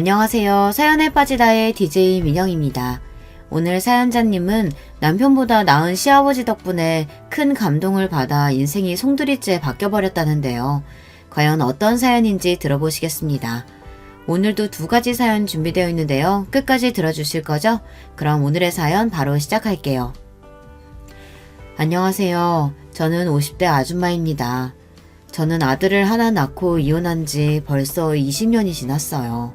안녕하세요. 사연에 빠지다의 DJ 민영입니다. 오늘 사연자님은 남편보다 나은 시아버지 덕분에 큰 감동을 받아 인생이 송두리째 바뀌어버렸다는데요. 과연 어떤 사연인지 들어보시겠습니다. 오늘도 두 가지 사연 준비되어 있는데요. 끝까지 들어주실 거죠? 그럼 오늘의 사연 바로 시작할게요. 안녕하세요. 저는 50대 아줌마입니다. 저는 아들을 하나 낳고 이혼한 지 벌써 20년이 지났어요.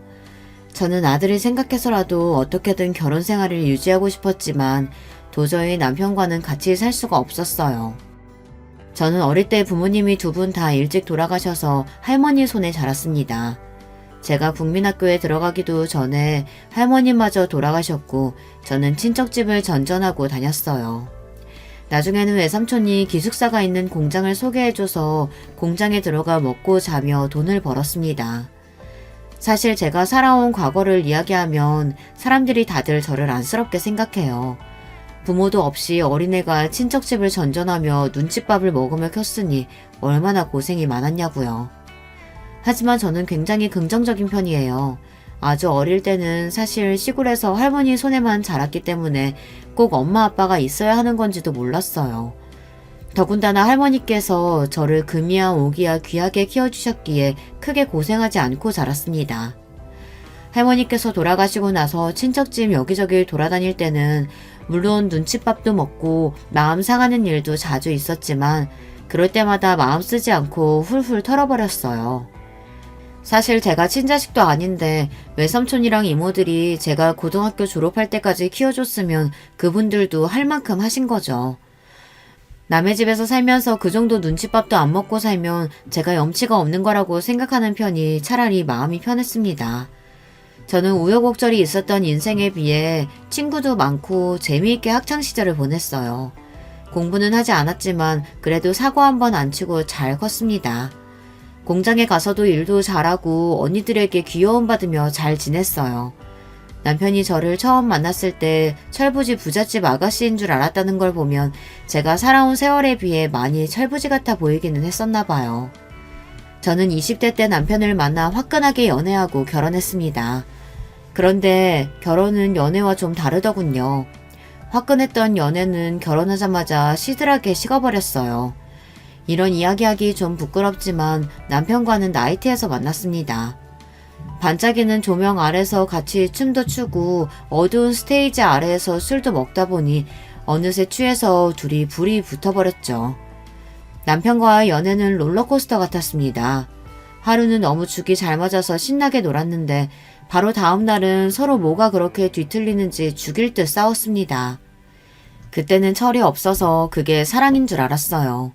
저는 아들을 생각해서라도 어떻게든 결혼 생활을 유지하고 싶었지만 도저히 남편과는 같이 살 수가 없었어요. 저는 어릴 때 부모님이 두 분 다 일찍 돌아가셔서 할머니 손에 자랐습니다. 제가 국민학교에 들어가기도 전에 할머니마저 돌아가셨고 저는 친척집을 전전하고 다녔어요. 나중에는 외삼촌이 기숙사가 있는 공장을 소개해줘서 공장에 들어가 먹고 자며 돈을 벌었습니다. 사실 제가 살아온 과거를 이야기하면 사람들이 다들 저를 안쓰럽게 생각해요. 부모도 없이 어린애가 친척집을 전전하며 눈칫밥을 먹으며 컸으니 얼마나 고생이 많았냐고요. 하지만 저는 굉장히 긍정적인 편이에요. 아주 어릴 때는 사실 시골에서 할머니 손에만 자랐기 때문에 꼭 엄마 아빠가 있어야 하는 건지도 몰랐어요. 더군다나 할머니께서 저를 금이야 오기야 귀하게 키워주셨기에 크게 고생하지 않고 자랐습니다. 할머니께서 돌아가시고 나서 친척집 여기저기 돌아다닐 때는 물론 눈칫밥도 먹고 마음 상하는 일도 자주 있었지만 그럴 때마다 마음 쓰지 않고 훌훌 털어버렸어요. 사실 제가 친자식도 아닌데 외삼촌이랑 이모들이 제가 고등학교 졸업할 때까지 키워줬으면 그분들도 할 만큼 하신 거죠. 남의 집에서 살면서 그 정도 눈칫밥도 안 먹고 살면 제가 염치가 없는 거라고 생각하는 편이 차라리 마음이 편했습니다. 저는 우여곡절이 있었던 인생에 비해 친구도 많고 재미있게 학창시절을 보냈어요. 공부는 하지 않았지만 그래도 사고 한번 안 치고 잘 컸습니다. 공장에 가서도 일도 잘하고 언니들에게 귀여움 받으며 잘 지냈어요. 남편이 저를 처음 만났을 때 철부지 부잣집 아가씨인 줄 알았다는 걸 보면 제가 살아온 세월에 비해 많이 철부지 같아 보이기는 했었나 봐요. 저는 20대 때 남편을 만나 화끈하게 연애하고 결혼했습니다. 그런데 결혼은 연애와 좀 다르더군요. 화끈했던 연애는 결혼하자마자 시들하게 식어버렸어요. 이런 이야기하기 좀 부끄럽지만 남편과는 나이트에서 만났습니다. 반짝이는 조명 아래서 같이 춤도 추고 어두운 스테이지 아래에서 술도 먹다 보니 어느새 취해서 둘이 불이 붙어버렸죠. 남편과의 연애는 롤러코스터 같았습니다. 하루는 너무 죽이 잘 맞아서 신나게 놀았는데 바로 다음 날은 서로 뭐가 그렇게 뒤틀리는지 죽일 듯 싸웠습니다. 그때는 철이 없어서 그게 사랑인 줄 알았어요.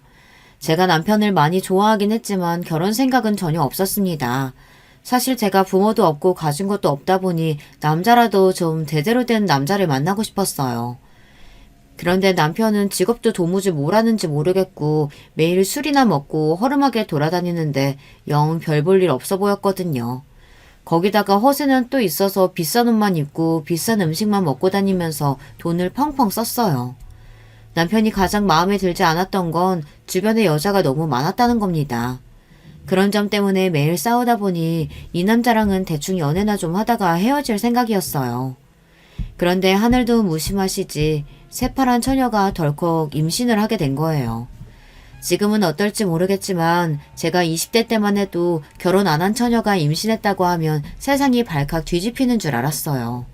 제가 남편을 많이 좋아하긴 했지만 결혼 생각은 전혀 없었습니다. 사실 제가 부모도 없고 가진 것도 없다 보니 남자라도 좀 제대로 된 남자를 만나고 싶었어요. 그런데 남편은 직업도 도무지 뭘 하는지 모르겠고 매일 술이나 먹고 허름하게 돌아다니는데 영 별 볼 일 없어 보였거든요. 거기다가 허세는 또 있어서 비싼 옷만 입고 비싼 음식만 먹고 다니면서 돈을 펑펑 썼어요. 남편이 가장 마음에 들지 않았던 건 주변에 여자가 너무 많았다는 겁니다. 그런 점 때문에 매일 싸우다 보니 이 남자랑은 대충 연애나 좀 하다가 헤어질 생각이었어요. 그런데 하늘도 무심하시지 새파란 처녀가 덜컥 임신을 하게 된 거예요. 지금은 어떨지 모르겠지만 제가 20대 때만 해도 결혼 안 한 처녀가 임신했다고 하면 세상이 발칵 뒤집히는 줄 알았어요.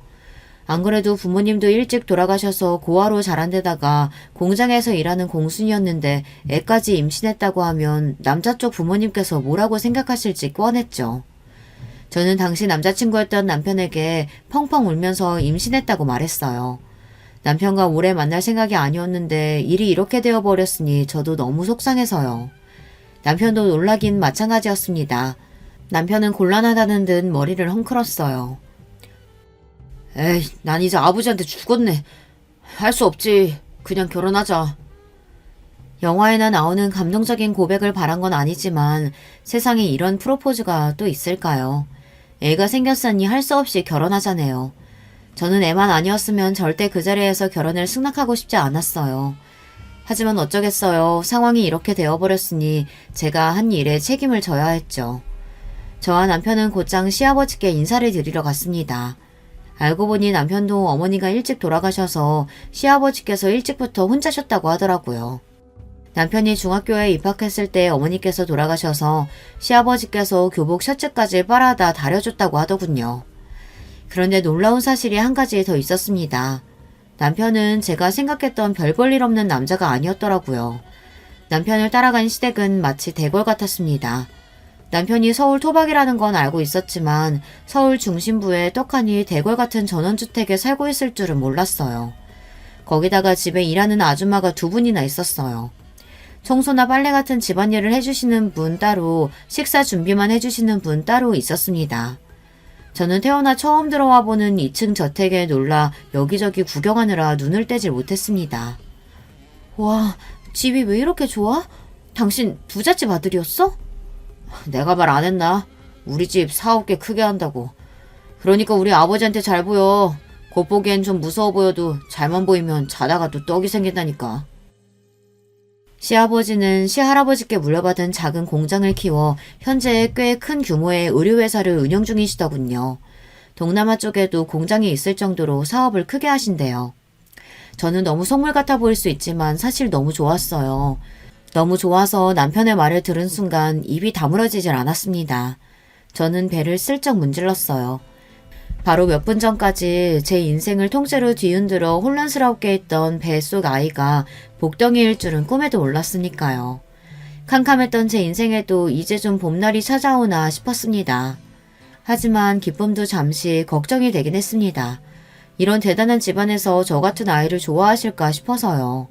안 그래도 부모님도 일찍 돌아가셔서 고아로 자란 데다가 공장에서 일하는 공순이었는데 애까지 임신했다고 하면 남자 쪽 부모님께서 뭐라고 생각하실지 뻔했죠. 저는 당시 남자친구였던 남편에게 펑펑 울면서 임신했다고 말했어요. 남편과 오래 만날 생각이 아니었는데 일이 이렇게 되어버렸으니 저도 너무 속상해서요. 남편도 놀라긴 마찬가지였습니다. 남편은 곤란하다는 듯 머리를 헝클었어요. 에이, 난 이제 아버지한테 죽었네. 할 수 없지. 그냥 결혼하자. 영화에나 나오는 감동적인 고백을 바란 건 아니지만 세상에 이런 프로포즈가 또 있을까요? 애가 생겼으니 할 수 없이 결혼하자네요. 저는 애만 아니었으면 절대 그 자리에서 결혼을 승낙하고 싶지 않았어요. 하지만 어쩌겠어요. 상황이 이렇게 되어버렸으니 제가 한 일에 책임을 져야 했죠. 저와 남편은 곧장 시아버지께 인사를 드리러 갔습니다. 알고 보니 남편도 어머니가 일찍 돌아가셔서 시아버지께서 일찍부터 혼자 쉬었다고 하더라고요. 남편이 중학교에 입학했을 때 어머니께서 돌아가셔서 시아버지께서 교복 셔츠까지 빨아다 다려줬다고 하더군요. 그런데 놀라운 사실이 한 가지 더 있었습니다. 남편은 제가 생각했던 별 볼 일 없는 남자가 아니었더라고요. 남편을 따라간 시댁은 마치 대궐 같았습니다. 남편이 서울 토박이라는 건 알고 있었지만 서울 중심부에 떡하니 대궐 같은 전원주택에 살고 있을 줄은 몰랐어요. 거기다가 집에 일하는 아줌마가 2분이나 있었어요. 청소나 빨래 같은 집안일을 해주시는 분 따로, 식사 준비만 해주시는 분 따로 있었습니다. 저는 태어나 처음 들어와 보는 2층 저택에 놀라 여기저기 구경하느라 눈을 떼질 못했습니다. 와, 집이 왜 이렇게 좋아? 당신 부잣집 아들이었어? 내가 말 안 했나? 우리 집 사업 꽤 크게 한다고. 그러니까 우리 아버지한테 잘 보여. 겉보기엔 좀 무서워 보여도 잘만 보이면 자다가 또 떡이 생긴다니까. 시아버지는 시할아버지께 물려받은 작은 공장을 키워 현재 꽤 큰 규모의 의류회사를 운영 중이시더군요. 동남아 쪽에도 공장이 있을 정도로 사업을 크게 하신대요. 저는 너무 속물 같아 보일 수 있지만 사실 너무 좋았어요. 너무 좋아서 남편의 말을 들은 순간 입이 다물어지질 않았습니다. 저는 배를 슬쩍 문질렀어요. 바로 몇 분 전까지 제 인생을 통째로 뒤흔들어 혼란스럽게 했던 뱃속 아이가 복덩이일 줄은 꿈에도 몰랐으니까요. 캄캄했던 제 인생에도 이제 좀 봄날이 찾아오나 싶었습니다. 하지만 기쁨도 잠시 걱정이 되긴 했습니다. 이런 대단한 집안에서 저 같은 아이를 좋아하실까 싶어서요.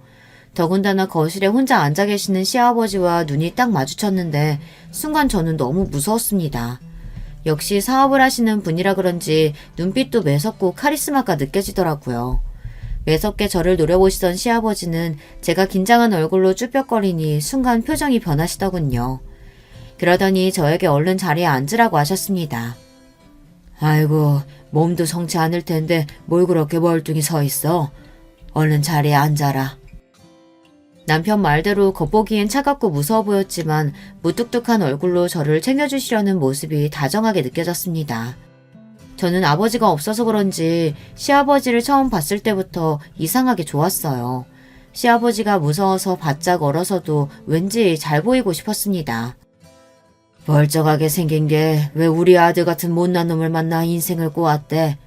더군다나 거실에 혼자 앉아 계시는 시아버지와 눈이 딱 마주쳤는데 순간 저는 너무 무서웠습니다. 역시 사업을 하시는 분이라 그런지 눈빛도 매섭고 카리스마가 느껴지더라고요. 매섭게 저를 노려보시던 시아버지는 제가 긴장한 얼굴로 쭈뼛거리니 순간 표정이 변하시더군요. 그러더니 저에게 얼른 자리에 앉으라고 하셨습니다. 아이고, 몸도 성치 않을 텐데 뭘 그렇게 멀뚱히 서 있어. 얼른 자리에 앉아라. 남편 말대로 겉보기엔 차갑고 무서워 보였지만 무뚝뚝한 얼굴로 저를 챙겨주시려는 모습이 다정하게 느껴졌습니다. 저는 아버지가 없어서 그런지 시아버지를 처음 봤을 때부터 이상하게 좋았어요. 시아버지가 무서워서 바짝 얼어서도 왠지 잘 보이고 싶었습니다. 멀쩡하게 생긴 게 왜 우리 아들 같은 못난 놈을 만나 인생을 꼬았대.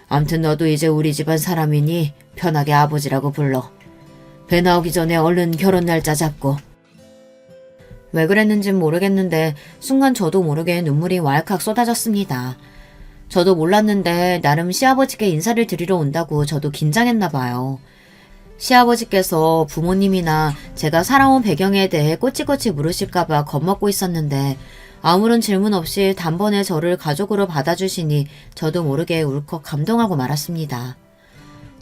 암튼 너도 이제 우리 집안 사람이니 편하게 아버지라고 불러. 배 나오기 전에 얼른 결혼 날짜 잡고. 왜 그랬는진 모르겠는데 순간 저도 모르게 눈물이 왈칵 쏟아졌습니다. 저도 몰랐는데 나름 시아버지께 인사를 드리러 온다고 저도 긴장했나 봐요. 시아버지께서 부모님이나 제가 살아온 배경에 대해 꼬치꼬치 물으실까봐 겁먹고 있었는데 아무런 질문 없이 단번에 저를 가족으로 받아주시니 저도 모르게 울컥 감동하고 말았습니다.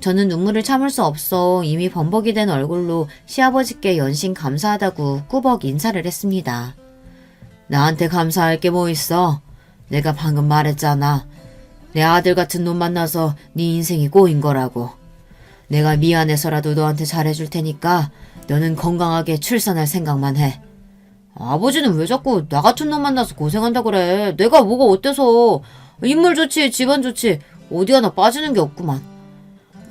저는 눈물을 참을 수 없어 이미 범벅이 된 얼굴로 시아버지께 연신 감사하다고 꾸벅 인사를 했습니다. 나한테 감사할 게 뭐 있어? 내가 방금 말했잖아. 내 아들 같은 놈 만나서 네 인생이 꼬인 거라고. 내가 미안해서라도 너한테 잘해줄 테니까 너는 건강하게 출산할 생각만 해. 아버지는 왜 자꾸 나 같은 놈 만나서 고생한다 그래. 내가 뭐가 어때서. 인물 좋지 집안 좋지 어디 하나 빠지는 게 없구만.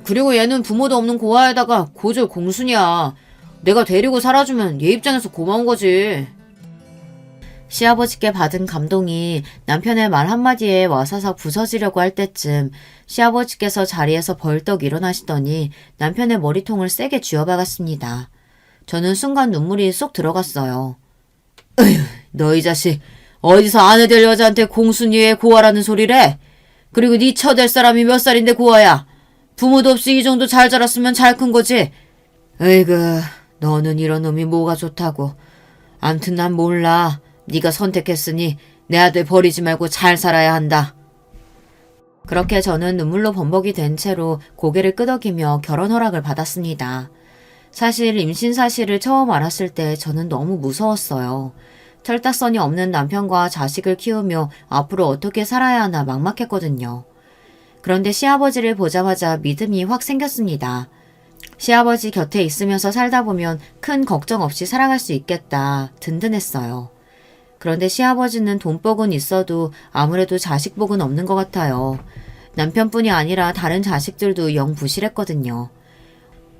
그리고 얘는 부모도 없는 고아에다가 고졸 공순이야. 내가 데리고 살아주면 얘 입장에서 고마운 거지. 시아버지께 받은 감동이 남편의 말 한마디에 와사삭 부서지려고 할 때쯤 시아버지께서 자리에서 벌떡 일어나시더니 남편의 머리통을 세게 쥐어박았습니다. 저는 순간 눈물이 쏙 들어갔어요. 으휴, 너 이 자식 어디서 아내 될 여자한테 공순이의 고아라는 소리래? 그리고 네 처될 사람이 몇 살인데 고아야? 부모도 없이 이 정도 잘 자랐으면 잘 큰 거지. 에이그, 너는 이런 놈이 뭐가 좋다고. 암튼 난 몰라. 네가 선택했으니 내 아들 버리지 말고 잘 살아야 한다. 그렇게 저는 눈물로 범벅이 된 채로 고개를 끄덕이며 결혼 허락을 받았습니다. 사실 임신 사실을 처음 알았을 때 저는 너무 무서웠어요. 철딱선이 없는 남편과 자식을 키우며 앞으로 어떻게 살아야 하나 막막했거든요. 그런데 시아버지를 보자마자 믿음이 확 생겼습니다. 시아버지 곁에 있으면서 살다 보면 큰 걱정 없이 살아갈 수 있겠다 든든했어요. 그런데 시아버지는 돈복은 있어도 아무래도 자식복은 없는 것 같아요. 남편뿐이 아니라 다른 자식들도 영 부실했거든요.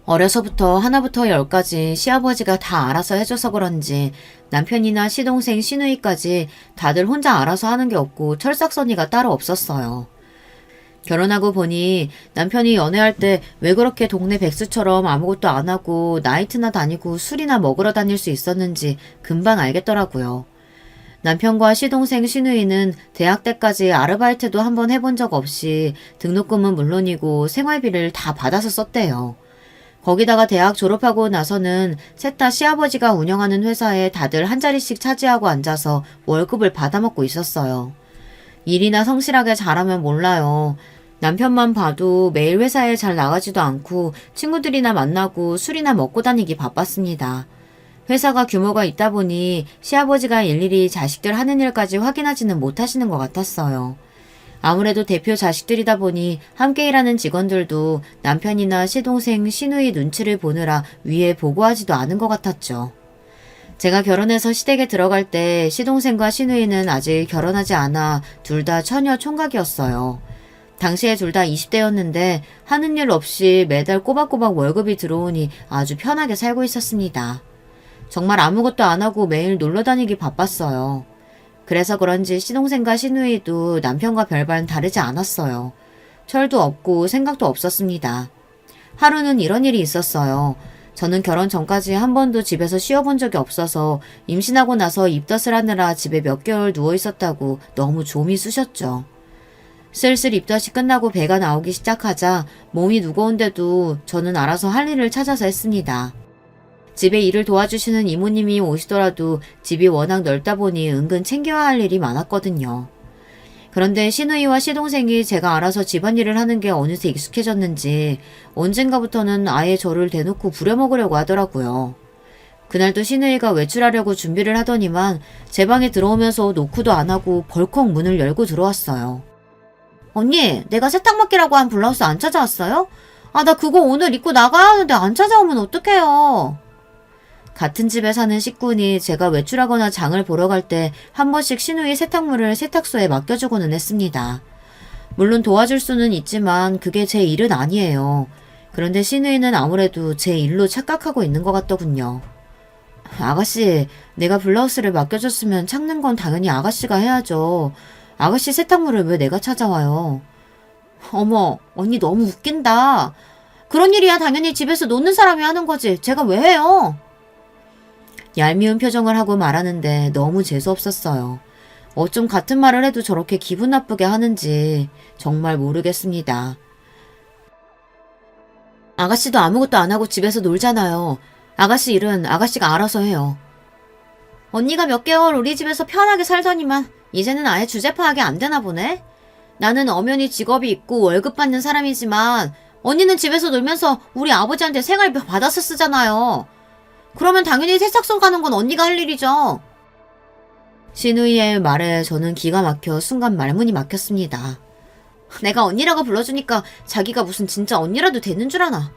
어려서부터 하나부터 열까지 시아버지가 다 알아서 해줘서 그런지 남편이나 시동생, 시누이까지 다들 혼자 알아서 하는 게 없고 철딱서니가 따로 없었어요. 결혼하고 보니 남편이 연애할 때 왜 그렇게 동네 백수처럼 아무것도 안 하고 나이트나 다니고 술이나 먹으러 다닐 수 있었는지 금방 알겠더라고요. 남편과 시동생 시누이는 대학 때까지 아르바이트도 한번 해본 적 없이 등록금은 물론이고 생활비를 다 받아서 썼대요. 거기다가 대학 졸업하고 나서는 셋 다 시아버지가 운영하는 회사에 다들 한 자리씩 차지하고 앉아서 월급을 받아먹고 있었어요. 일이나 성실하게 잘하면 몰라요. 남편만 봐도 매일 회사에 잘 나가지도 않고 친구들이나 만나고 술이나 먹고 다니기 바빴습니다. 회사가 규모가 있다 보니 시아버지가 일일이 자식들 하는 일까지 확인하지는 못하시는 것 같았어요. 아무래도 대표 자식들이다 보니 함께 일하는 직원들도 남편이나 시동생, 시누이 눈치를 보느라 위에 보고하지도 않은 것 같았죠. 제가 결혼해서 시댁에 들어갈 때 시동생과 시누이는 아직 결혼하지 않아 둘 다 처녀 총각이었어요. 당시에 둘 다 20대였는데 하는 일 없이 매달 꼬박꼬박 월급이 들어오니 아주 편하게 살고 있었습니다. 정말 아무것도 안 하고 매일 놀러 다니기 바빴어요. 그래서 그런지 시동생과 시누이도 남편과 별반 다르지 않았어요. 철도 없고 생각도 없었습니다. 하루는 이런 일이 있었어요. 저는 결혼 전까지 한 번도 집에서 쉬어본 적이 없어서 임신하고 나서 입덧을 하느라 집에 몇 개월 누워 있었다고 너무 좀이 쑤셨죠. 슬슬 입덧이 끝나고 배가 나오기 시작하자 몸이 무거운데도 저는 알아서 할 일을 찾아서 했습니다. 집에 일을 도와주시는 이모님이 오시더라도 집이 워낙 넓다 보니 은근 챙겨야 할 일이 많았거든요. 그런데 시누이와 시동생이 제가 알아서 집안일을 하는 게 어느새 익숙해졌는지 언젠가부터는 아예 저를 대놓고 부려먹으려고 하더라고요. 그날도 시누이가 외출하려고 준비를 하더니만 제 방에 들어오면서 노크도 안 하고 벌컥 문을 열고 들어왔어요. 언니, 내가 세탁 맡기라고 한 블라우스 안 찾아왔어요? 아, 나 그거 오늘 입고 나가야 하는데 안 찾아오면 어떡해요? 같은 집에 사는 식구니 제가 외출하거나 장을 보러 갈 때 한 번씩 시누이 세탁물을 세탁소에 맡겨주고는 했습니다. 물론 도와줄 수는 있지만 그게 제 일은 아니에요. 그런데 시누이는 아무래도 제 일로 착각하고 있는 것 같더군요. 아가씨, 내가 블라우스를 맡겨줬으면 찾는 건 당연히 아가씨가 해야죠. 아가씨 세탁물을 왜 내가 찾아와요? 어머, 언니 너무 웃긴다. 그런 일이야 당연히 집에서 노는 사람이 하는 거지. 제가 왜 해요? 얄미운 표정을 하고 말하는데 너무 재수없었어요. 어쩜 같은 말을 해도 저렇게 기분 나쁘게 하는지 정말 모르겠습니다. 아가씨도 아무것도 안 하고 집에서 놀잖아요. 아가씨 일은 아가씨가 알아서 해요. 언니가 몇 개월 우리 집에서 편하게 살더니만 이제는 아예 주제 파악이 안 되나 보네? 나는 엄연히 직업이 있고 월급 받는 사람이지만 언니는 집에서 놀면서 우리 아버지한테 생활비 받아서 쓰잖아요. 그러면 당연히 세탁소 가는 건 언니가 할 일이죠. 시누이의 말에 저는 기가 막혀 순간 말문이 막혔습니다. 내가 언니라고 불러주니까 자기가 무슨 진짜 언니라도 되는 줄 아나.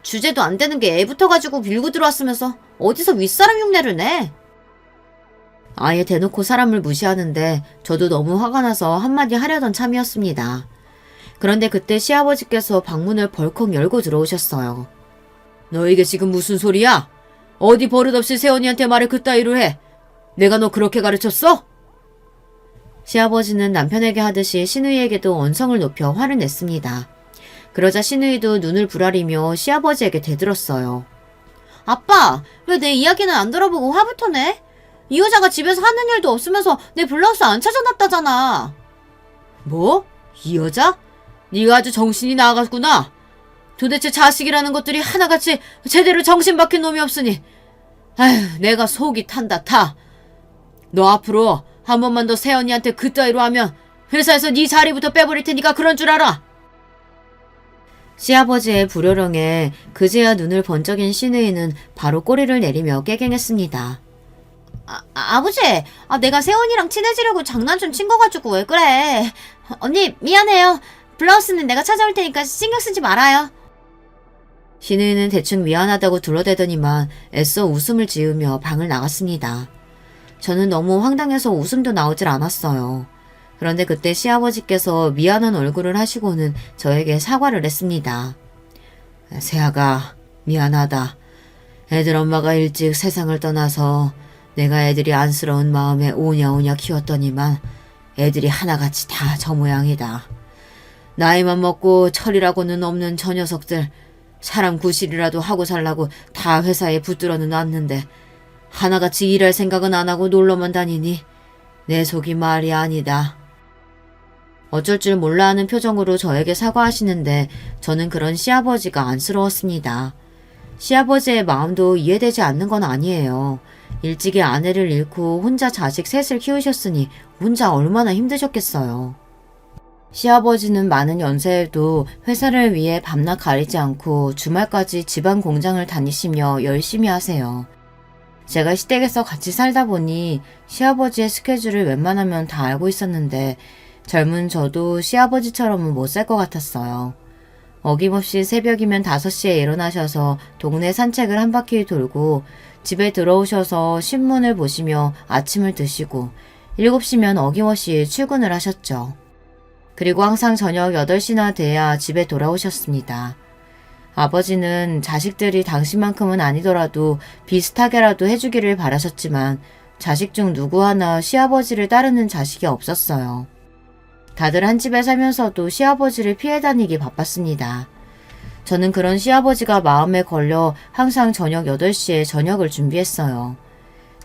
주제도 안 되는 게 애부터 가지고 밀고 들어왔으면서 어디서 윗사람 흉내를 내. 아예 대놓고 사람을 무시하는데 저도 너무 화가 나서 한마디 하려던 참이었습니다. 그런데 그때 시아버지께서 방문을 벌컥 열고 들어오셨어요. 너 이게 지금 무슨 소리야? 어디 버릇없이 새언니한테 말을 그따위로 해? 내가 너 그렇게 가르쳤어? 시아버지는 남편에게 하듯이 시누이에게도 언성을 높여 화를 냈습니다. 그러자 시누이도 눈을 부라리며 시아버지에게 대들었어요. 아빠, 왜 내 이야기는 안 들어보고 화부터 내? 이 여자가 집에서 하는 일도 없으면서 내 블라우스 안 찾아놨다잖아. 뭐? 이 여자? 네가 아주 정신이 나갔구나. 도대체 자식이라는 것들이 하나같이 제대로 정신 박힌 놈이 없으니 아휴, 내가 속이 탄다 타. 너 앞으로 한 번만 더 새언니한테 그따위로 하면 회사에서 네 자리부터 빼버릴 테니까 그런 줄 알아. 시아버지의 불효령에 그제야 눈을 번쩍인 시누이는 바로 꼬리를 내리며 깨갱했습니다. 아버지, 내가 새언니랑 친해지려고 장난 좀 친 거 가지고 왜 그래. 언니 미안해요. 블라우스는 내가 찾아올 테니까 신경 쓰지 말아요. 시누이는 대충 미안하다고 둘러대더니만 애써 웃음을 지으며 방을 나갔습니다. 저는 너무 황당해서 웃음도 나오질 않았어요. 그런데 그때 시아버지께서 미안한 얼굴을 하시고는 저에게 사과를 했습니다. 세아가 미안하다. 애들 엄마가 일찍 세상을 떠나서 내가 애들이 안쓰러운 마음에 오냐오냐 키웠더니만 애들이 하나같이 다 저 모양이다. 나이만 먹고 철이라고는 없는 저 녀석들 사람 구실이라도 하고 살라고 다 회사에 붙들어는 놨는데 하나같이 일할 생각은 안 하고 놀러만 다니니 내 속이 말이 아니다. 어쩔 줄 몰라 하는 표정으로 저에게 사과하시는데 저는 그런 시아버지가 안쓰러웠습니다. 시아버지의 마음도 이해되지 않는 건 아니에요. 일찍이 아내를 잃고 혼자 자식 셋을 키우셨으니 혼자 얼마나 힘드셨겠어요. 시아버지는 많은 연세에도 회사를 위해 밤낮 가리지 않고 주말까지 집안 공장을 다니시며 열심히 하세요. 제가 시댁에서 같이 살다 보니 시아버지의 스케줄을 웬만하면 다 알고 있었는데 젊은 저도 시아버지처럼은 못 살 것 같았어요. 어김없이 새벽이면 5시에 일어나셔서 동네 산책을 한 바퀴 돌고 집에 들어오셔서 신문을 보시며 아침을 드시고 7시면 어김없이 출근을 하셨죠. 그리고 항상 저녁 8시나 돼야 집에 돌아오셨습니다. 아버지는 자식들이 당신만큼은 아니더라도 비슷하게라도 해주기를 바라셨지만 자식 중 누구 하나 시아버지를 따르는 자식이 없었어요. 다들 한 집에 살면서도 시아버지를 피해 다니기 바빴습니다. 저는 그런 시아버지가 마음에 걸려 항상 저녁 8시에 저녁을 준비했어요.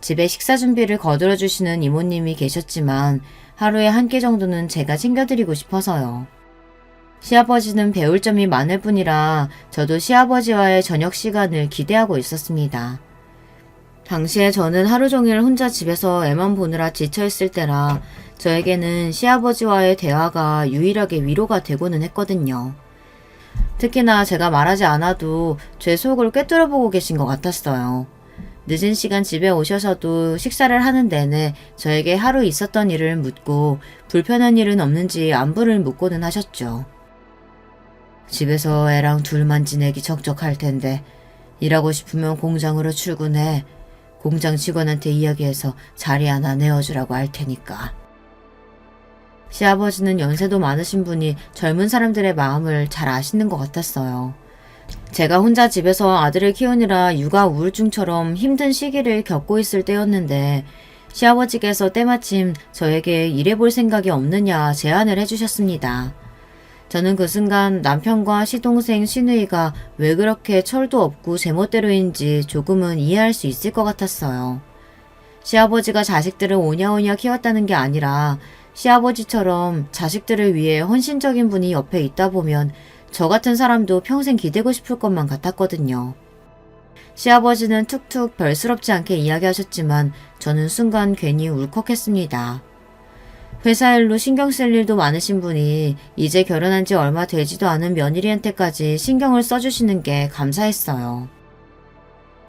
집에 식사 준비를 거들어주시는 이모님이 계셨지만 하루에 한 끼 정도는 제가 챙겨드리고 싶어서요. 시아버지는 배울 점이 많을 뿐이라 저도 시아버지와의 저녁 시간을 기대하고 있었습니다. 당시에 저는 하루 종일 혼자 집에서 애만 보느라 지쳐있을 때라 저에게는 시아버지와의 대화가 유일하게 위로가 되고는 했거든요. 특히나 제가 말하지 않아도 제 속을 꿰뚫어보고 계신 것 같았어요. 늦은 시간 집에 오셔서도 식사를 하는 내내 저에게 하루 있었던 일을 묻고 불편한 일은 없는지 안부를 묻고는 하셨죠. 집에서 애랑 둘만 지내기 적적할 텐데 일하고 싶으면 공장으로 출근해. 공장 직원한테 이야기해서 자리 하나 내어주라고 할 테니까. 시아버지는 연세도 많으신 분이 젊은 사람들의 마음을 잘 아시는 것 같았어요. 제가 혼자 집에서 아들을 키우느라 육아 우울증처럼 힘든 시기를 겪고 있을 때였는데 시아버지께서 때마침 저에게 일해볼 생각이 없느냐 제안을 해주셨습니다. 저는 그 순간 남편과 시동생 시누이가 왜 그렇게 철도 없고 제멋대로인지 조금은 이해할 수 있을 것 같았어요. 시아버지가 자식들을 오냐오냐 키웠다는 게 아니라 시아버지처럼 자식들을 위해 헌신적인 분이 옆에 있다 보면 저 같은 사람도 평생 기대고 싶을 것만 같았거든요. 시아버지는 툭툭 별스럽지 않게 이야기하셨지만 저는 순간 괜히 울컥했습니다. 회사 일로 신경 쓸 일도 많으신 분이 이제 결혼한 지 얼마 되지도 않은 며느리한테까지 신경을 써주시는 게 감사했어요.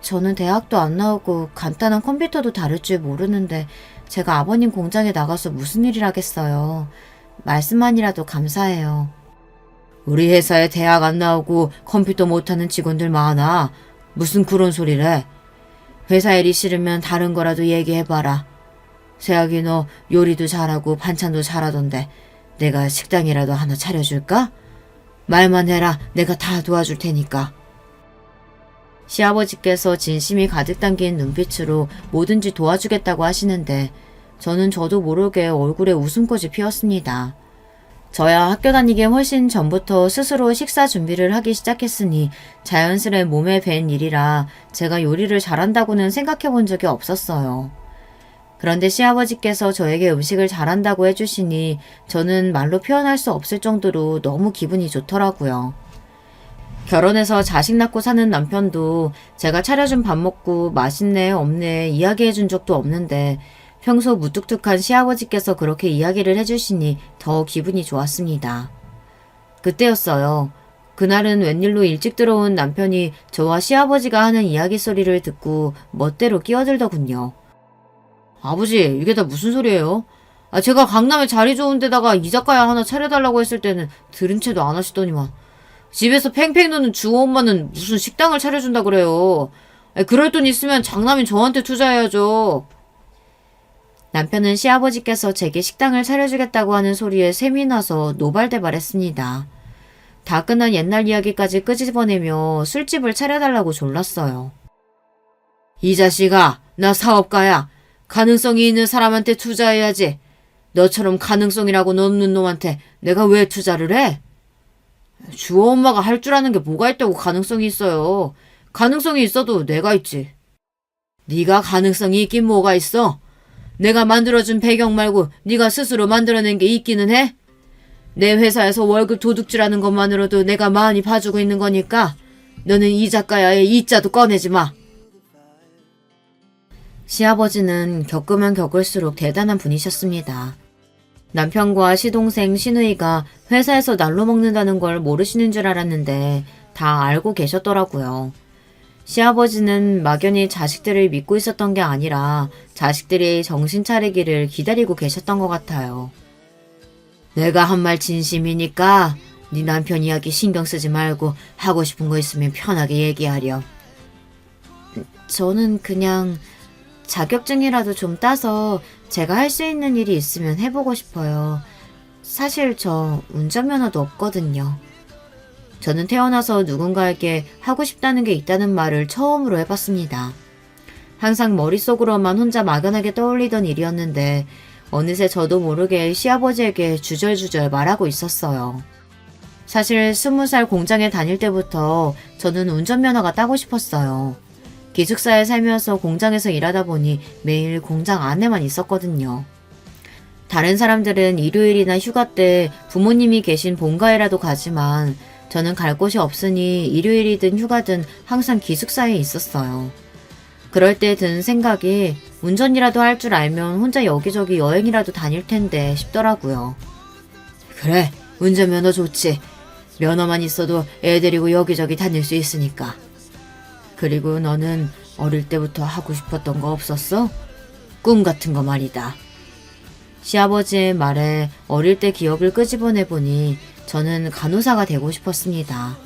저는 대학도 안 나오고 간단한 컴퓨터도 다룰 줄 모르는데 제가 아버님 공장에 나가서 무슨 일을 하겠어요. 말씀만이라도 감사해요. 우리 회사에 대학 안 나오고 컴퓨터 못하는 직원들 많아. 무슨 그런 소리래. 회사 일이 싫으면 다른 거라도 얘기해봐라. 세학이 너 요리도 잘하고 반찬도 잘하던데 내가 식당이라도 하나 차려줄까? 말만 해라. 내가 다 도와줄 테니까. 시아버지께서 진심이 가득 담긴 눈빛으로 뭐든지 도와주겠다고 하시는데 저도 모르게 얼굴에 웃음꽃이 피었습니다. 저야 학교 다니기 훨씬 전부터 스스로 식사 준비를 하기 시작했으니 자연스레 몸에 밴 일이라 제가 요리를 잘한다고는 생각해 본 적이 없었어요. 그런데 시아버지께서 저에게 음식을 잘한다고 해주시니 저는 말로 표현할 수 없을 정도로 너무 기분이 좋더라고요. 결혼해서 자식 낳고 사는 남편도 제가 차려준 밥 먹고 맛있네 없네 이야기해 준 적도 없는데 평소 무뚝뚝한 시아버지께서 그렇게 이야기를 해주시니 더 기분이 좋았습니다. 그때였어요. 그날은 웬일로 일찍 들어온 남편이 저와 시아버지가 하는 이야기 소리를 듣고 멋대로 끼어들더군요. 아버지, 이게 다 무슨 소리예요? 제가 강남에 자리 좋은 데다가 이자카야 하나 차려달라고 했을 때는 들은 채도 안 하시더니만 집에서 팽팽 노는 주호 엄마는 무슨 식당을 차려준다 그래요. 그럴 돈 있으면 장남인 저한테 투자해야죠. 남편은 시아버지께서 제게 식당을 차려주겠다고 하는 소리에 샘이 나서 노발대발했습니다. 다 끝난 옛날 이야기까지 끄집어내며 술집을 차려달라고 졸랐어요. 이 자식아, 나 사업가야. 가능성이 있는 사람한테 투자해야지. 너처럼 가능성이라고 넣는 놈한테 내가 왜 투자를 해? 주호 엄마가 할 줄 아는 게 뭐가 있다고 가능성이 있어요. 가능성이 있어도 내가 있지. 네가 가능성이 있긴 뭐가 있어? 내가 만들어준 배경 말고 네가 스스로 만들어낸 게 있기는 해? 내 회사에서 월급 도둑질하는 것만으로도 내가 많이 봐주고 있는 거니까 너는 이 작가야의 이자도 꺼내지 마. 시아버지는 겪으면 겪을수록 대단한 분이셨습니다. 남편과 시동생 시누이가 회사에서 날로 먹는다는 걸 모르시는 줄 알았는데 다 알고 계셨더라고요. 시아버지는 막연히 자식들을 믿고 있었던 게 아니라 자식들이 정신 차리기를 기다리고 계셨던 것 같아요. 내가 한 말 진심이니까 네 남편 이야기 신경 쓰지 말고 하고 싶은 거 있으면 편하게 얘기하렴. 저는 그냥 자격증이라도 좀 따서 제가 할 수 있는 일이 있으면 해보고 싶어요. 사실 저 운전면허도 없거든요. 저는 태어나서 누군가에게 하고 싶다는 게 있다는 말을 처음으로 해봤습니다. 항상 머릿속으로만 혼자 막연하게 떠올리던 일이었는데 어느새 저도 모르게 시아버지에게 주절주절 말하고 있었어요. 사실 20살 공장에 다닐 때부터 저는 운전면허가 따고 싶었어요. 기숙사에 살면서 공장에서 일하다 보니 매일 공장 안에만 있었거든요. 다른 사람들은 일요일이나 휴가 때 부모님이 계신 본가에라도 가지만 저는 갈 곳이 없으니 일요일이든 휴가든 항상 기숙사에 있었어요. 그럴 때 든 생각이 운전이라도 할 줄 알면 혼자 여기저기 여행이라도 다닐 텐데 싶더라고요. 그래, 운전면허 좋지. 면허만 있어도 애 데리고 여기저기 다닐 수 있으니까. 그리고 너는 어릴 때부터 하고 싶었던 거 없었어? 꿈 같은 거 말이다. 시아버지의 말에 어릴 때 기억을 끄집어내보니 저는 간호사가 되고 싶었습니다.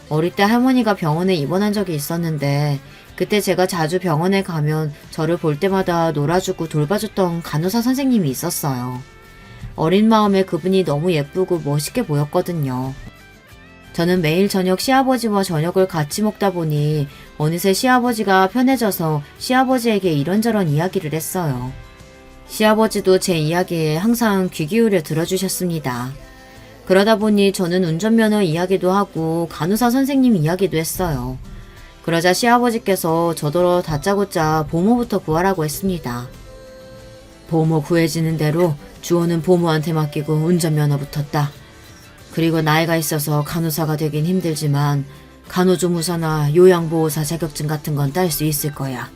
어릴 때 할머니가 병원에 입원한 적이 있었는데 그때 제가 자주 병원에 가면 저를 볼 때마다 놀아주고 돌봐줬던 간호사 선생님이 있었어요. 어린 마음에 그분이 너무 예쁘고 멋있게 보였거든요. 저는 매일 저녁 시아버지와 저녁을 같이 먹다 보니 어느새 시아버지가 편해져서 시아버지에게 이런저런 이야기를 했어요. 시아버지도 제 이야기에 항상 귀 기울여 들어주셨습니다. 그러다 보니 저는 운전면허 이야기도 하고 간호사 선생님 이야기도 했어요. 그러자 시아버지께서 저더러 다짜고짜 보모부터 구하라고 했습니다. 보모 구해지는 대로 주호는 보모한테 맡기고 운전면허부터 따. 그리고 나이가 있어서 간호사가 되긴 힘들지만 간호조무사나 요양보호사 자격증 같은 건 딸 수 있을 거야.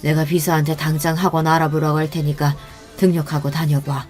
내가 비서한테 당장 학원 알아보라고 할 테니까 등록하고 다녀봐.